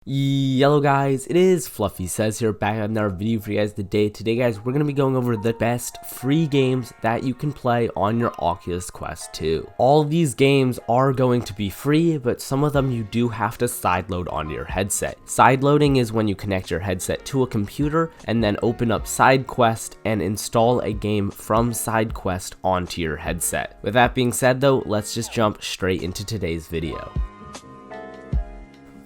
Hello guys, it is Fluffysez here, back with another video for you guys today. Today guys, we're going to be going over the best free games that you can play on your Oculus Quest 2. All of these games are going to be free, but some of them you do have to sideload onto your headset. Sideloading is when you connect your headset to a computer and then open up SideQuest and install a game from SideQuest onto your headset. With that being said though, let's just jump straight into today's video.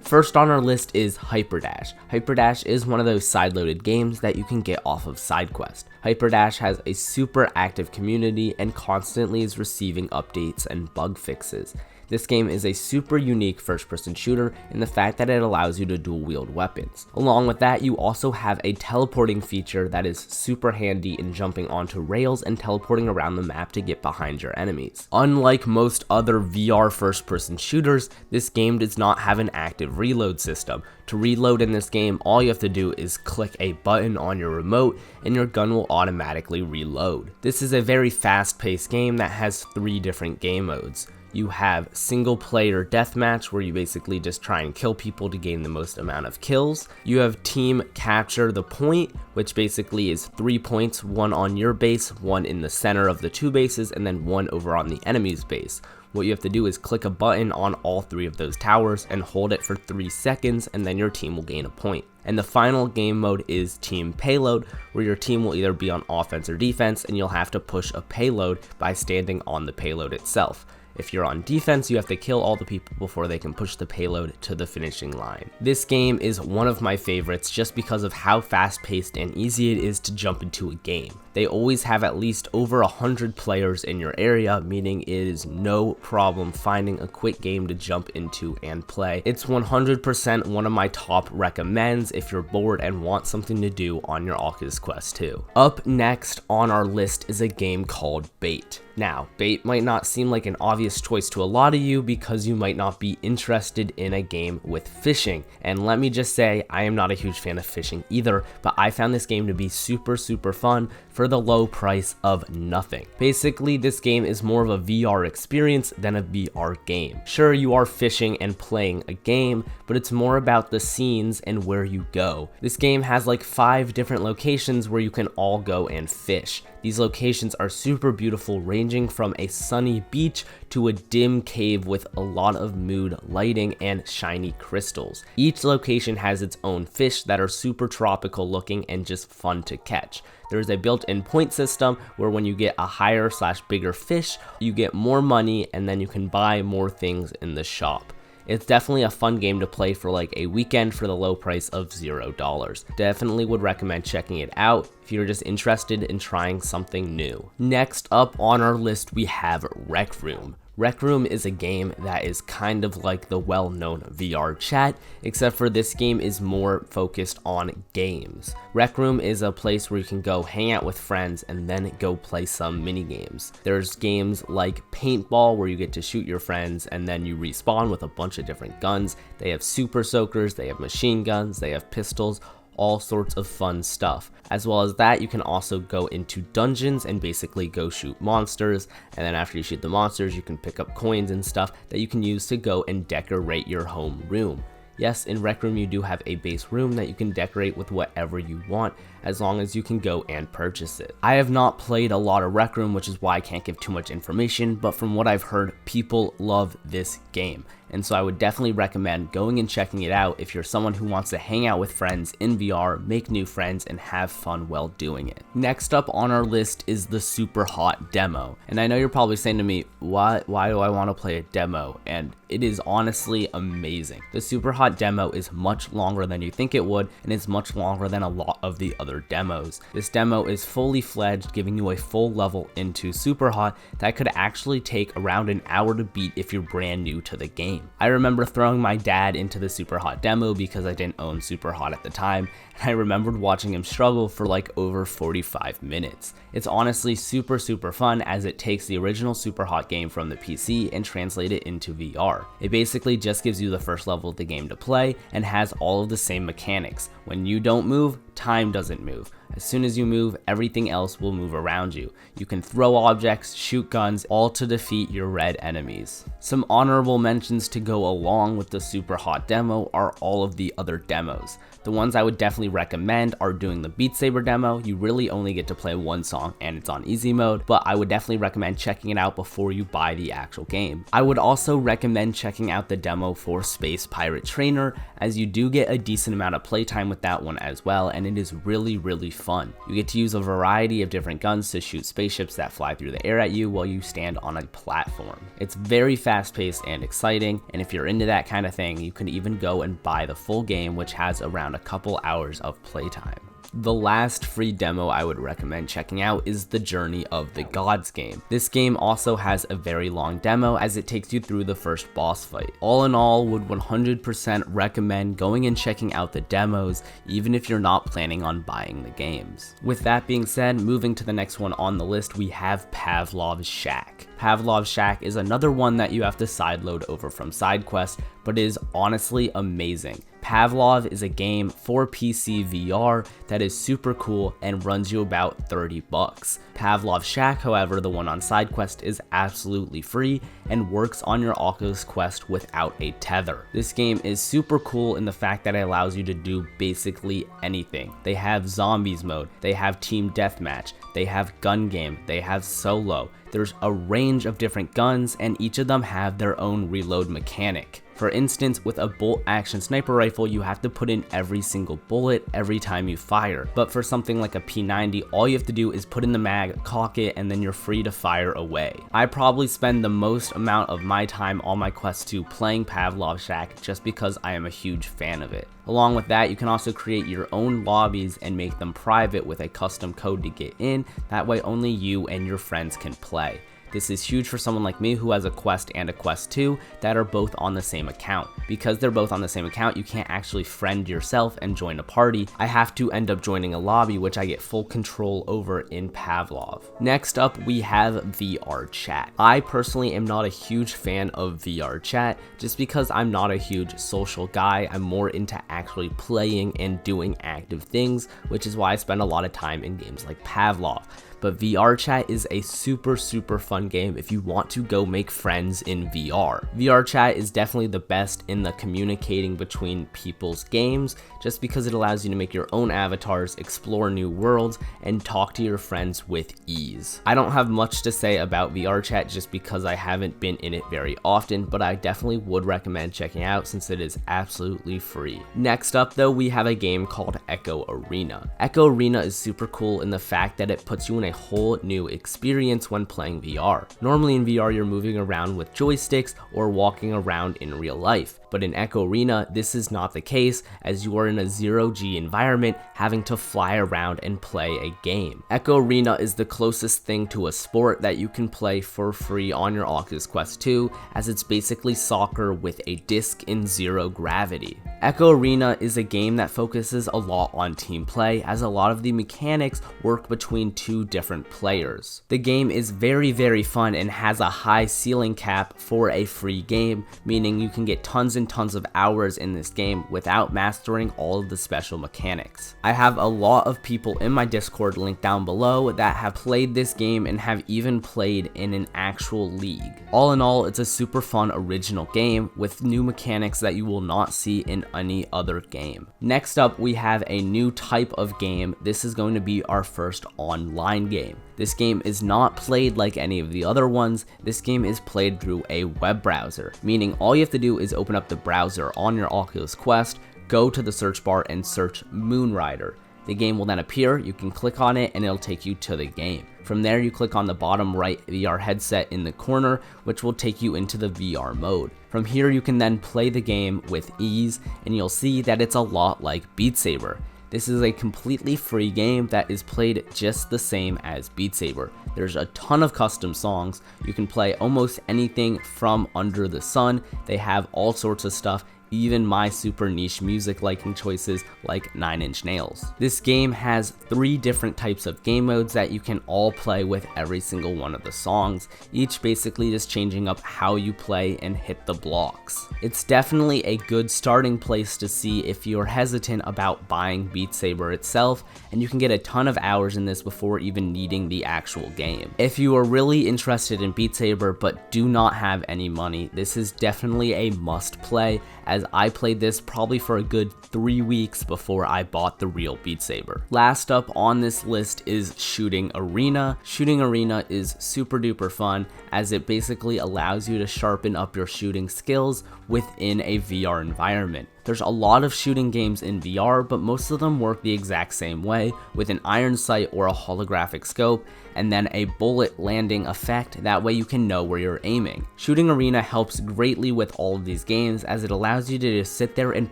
First on our list is Hyperdash. Hyperdash is one of those sideloaded games that you can get off of SideQuest. Hyperdash has a super active community and constantly is receiving updates and bug fixes. This game is a super unique first-person shooter in the fact that it allows you to dual-wield weapons. Along with that, you also have a teleporting feature that is super handy in jumping onto rails and teleporting around the map to get behind your enemies. Unlike most other VR first-person shooters, this game does not have an active reload system. To reload in this game, all you have to do is click a button on your remote and your gun will automatically reload. This is a very fast-paced game that has 3 different game modes. You have single player deathmatch, where you basically just try and kill people to gain the most amount of kills. You have team capture the point, which basically is 3 points, 1 on your base, 1 in the center of the 2 bases, and then 1 over on the enemy's base. What you have to do is click a button on all 3 of those towers and hold it for 3 seconds, and then your team will gain a point. And the final game mode is team payload, where your team will either be on offense or defense, and you'll have to push a payload by standing on the payload itself. If you're on defense, you have to kill all the people before they can push the payload to the finishing line. This game is one of my favorites just because of how fast-paced and easy it is to jump into a game. They always have at least over 100 players in your area, meaning it is no problem finding a quick game to jump into and play. It's 100% one of my top recommends if you're bored and want something to do on your Oculus Quest 2. Up next on our list is a game called Bait. Now, Bait might not seem like an obvious choice to a lot of you because you might not be interested in a game with fishing. And let me just say, I am not a huge fan of fishing either, but I found this game to be super fun for the low price of nothing. Basically, this game is more of a VR experience than a VR game. Sure, you are fishing and playing a game, but it's more about the scenes and where you go. This game has like 5 different locations where you can all go and fish. These locations are super beautiful, ranging from a sunny beach to a dim cave with a lot of mood lighting and shiny crystals. Each location has its own fish that are super tropical looking and just fun to catch. There is a built-in point system where when you get a higher / bigger fish, you get more money and then you can buy more things in the shop. It's definitely a fun game to play for like a weekend for the low price of $0. Definitely would recommend checking it out if you're just interested in trying something new. Next up on our list, we have RecRoom. RecRoom is a game that is kind of like the well-known VR chat, except for this game is more focused on games. RecRoom is a place where you can go hang out with friends and then go play some mini games. There's games like paintball where you get to shoot your friends and then you respawn with a bunch of different guns. They have super soakers, they have machine guns, they have pistols, all sorts of fun stuff. As well as that, you can also go into dungeons and basically go shoot monsters, and then after you shoot the monsters, you can pick up coins and stuff that you can use to go and decorate your home room. Yes, in RecRoom you do have a base room that you can decorate with whatever you want, as long as you can go and purchase it. I have not played a lot of RecRoom, which is why I can't give too much information, but from what I've heard, people love this game. And so I would definitely recommend going and checking it out if you're someone who wants to hang out with friends in VR, make new friends, and have fun while doing it. Next up on our list is the SuperHot demo. And I know you're probably saying to me, why do I want to play a demo? And it is honestly amazing. The SuperHot demo is much longer than you think it would, and it's much longer than a lot of the other demos. This demo is fully fledged, giving you a full level into SuperHot that could actually take around an hour to beat if you're brand new to the game. I remember throwing my dad into the SuperHot demo because I didn't own SuperHot at the time, and I remembered watching him struggle for like over 45 minutes. It's honestly super fun, as it takes the original SuperHot game from the PC and translates it into VR. It basically just gives you the first level of the game to play and has all of the same mechanics. When you don't move, time doesn't move. As soon as you move, everything else will move around you. You can throw objects, shoot guns, all to defeat your red enemies. Some honorable mentions to go along with the SuperHot demo are all of the other demos. The ones I would definitely recommend are doing the Beat Saber demo. You really only get to play one song and it's on easy mode, but I would definitely recommend checking it out before you buy the actual game. I would also recommend checking out the demo for Space Pirate Trainer, as you do get a decent amount of playtime with that one as well, and it is really fun. You get to use a variety of different guns to shoot spaceships that fly through the air at you while you stand on a platform. It's very fast paced and exciting, and if you're into that kind of thing, you can even go and buy the full game, which has around a couple hours of playtime. The last free demo I would recommend checking out is the Journey of the Gods game. This game also has a very long demo, as it takes you through the first boss fight. All in all, would 100% recommend going and checking out the demos, even if you're not planning on buying the games. With that being said, moving to the next one on the list, we have Pavlov's Shack. Pavlov's Shack is another one that you have to sideload over from SideQuest, but is honestly amazing. Pavlov is a game for PC VR that is super cool and runs you about 30 bucks. Pavlov's Shack, however, the one on SideQuest, is absolutely free and works on your Oculus Quest without a tether. This game is super cool in the fact that it allows you to do basically anything. They have zombies mode, they have team deathmatch, they have gun game, they have solo. There's a range of different guns, and each of them have their own reload mechanic. For instance, with a bolt action sniper rifle, you have to put in every single bullet every time you fire. But for something like a P90, all you have to do is put in the mag, cock it, and then you're free to fire away. I probably spend the most amount of my time on my Quest 2 playing Pavlov's Shack just because I am a huge fan of it. Along with that, you can also create your own lobbies and make them private with a custom code to get in. That way only you and your friends can play. This is huge for someone like me who has a Quest and a Quest 2 that are both on the same account. Because they're both on the same account, you can't actually friend yourself and join a party. I have to end up joining a lobby, which I get full control over in Pavlov. Next up, we have VR chat. I personally am not a huge fan of VR chat just because I'm not a huge social guy. I'm more into actually playing and doing active things, which is why I spend a lot of time in games like Pavlov. But VR chat is a super fun game if you want to go make friends in VR. VR chat is definitely the best in the communicating between people's games, just because it allows you to make your own avatars, explore new worlds, and talk to your friends with ease. I don't have much to say about VR chat just because I haven't been in it very often, but I definitely would recommend checking out since it is absolutely free. Next up though, we have a game called Echo Arena. Echo Arena is super cool in the fact that it puts you in a whole new experience when playing VR. Normally in VR, you're moving around with joysticks or walking around in real life. But in Echo Arena, this is not the case, as you are in a 0G environment having to fly around and play a game. Echo Arena is the closest thing to a sport that you can play for free on your Oculus Quest 2, as it's basically soccer with a disc in zero gravity. Echo Arena is a game that focuses a lot on team play, as a lot of the mechanics work between two different players. The game is very fun and has a high ceiling cap for a free game, meaning you can get tons and tons of hours in this game without mastering all of the special mechanics. I have a lot of people in my Discord linked down below that have played this game and have even played in an actual league. All in all, it's a super fun original game with new mechanics that you will not see in any other game. Next up, we have a new type of game. This is going to be our first online game. This game is not played like any of the other ones. This game is played through a web browser, meaning all you have to do is open up the browser on your Oculus Quest, go to the search bar and search Moonrider. The game will then appear, you can click on it and it'll take you to the game. From there, you click on the bottom right VR headset in the corner, which will take you into the VR mode. From here, you can then play the game with ease, and you'll see that it's a lot like Beat Saber. This is a completely free game that is played just the same as Beat Saber. There's a ton of custom songs. You can play almost anything from under the sun. They have all sorts of stuff even my super niche music liking choices like 9 Inch Nails. This game has 3 different types of game modes that you can all play with every single one of the songs, each basically just changing up how you play and hit the blocks. It's definitely a good starting place to see if you're hesitant about buying Beat Saber itself, and you can get a ton of hours in this before even needing the actual game. If you are really interested in Beat Saber but do not have any money, this is definitely a must play, as I played this probably for a good 3 weeks before I bought the real Beat Saber. Last up on this list is Shooting Arena. Shooting Arena is super duper fun, as it basically allows you to sharpen up your shooting skills within a VR environment. There's a lot of shooting games in VR, but most of them work the exact same way, with an iron sight or a holographic scope, and then a bullet landing effect, that way you can know where you're aiming. Shooting Arena helps greatly with all of these games, as it allows you to just sit there and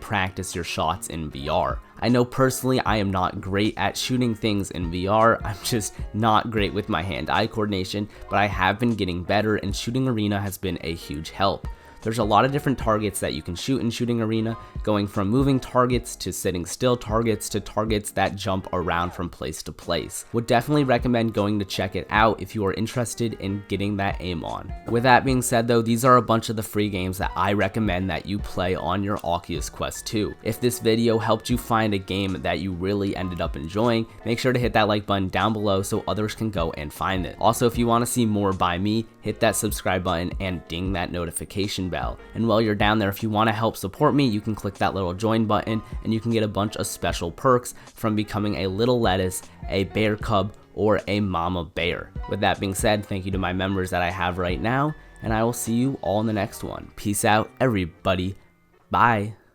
practice your shots in VR. I know personally I am not great at shooting things in VR, I'm just not great with my hand-eye coordination, but I have been getting better, and Shooting Arena has been a huge help. There's a lot of different targets that you can shoot in Shooting Arena, going from moving targets to sitting still targets to targets that jump around from place to place. Would definitely recommend going to check it out if you are interested in getting that aim on. With that being said though, these are a bunch of the free games that I recommend that you play on your Oculus Quest 2. If this video helped you find a game that you really ended up enjoying, make sure to hit that like button down below so others can go and find it. Also, if you want to see more by me, hit that subscribe button and ding that notification bell. And while you're down there, if you want to help support me, you can click that little join button and you can get a bunch of special perks from becoming a little lettuce, a bear cub, or a mama bear. With that being said, thank you to my members that I have right now, and I will see you all in the next one. Peace out, everybody. Bye.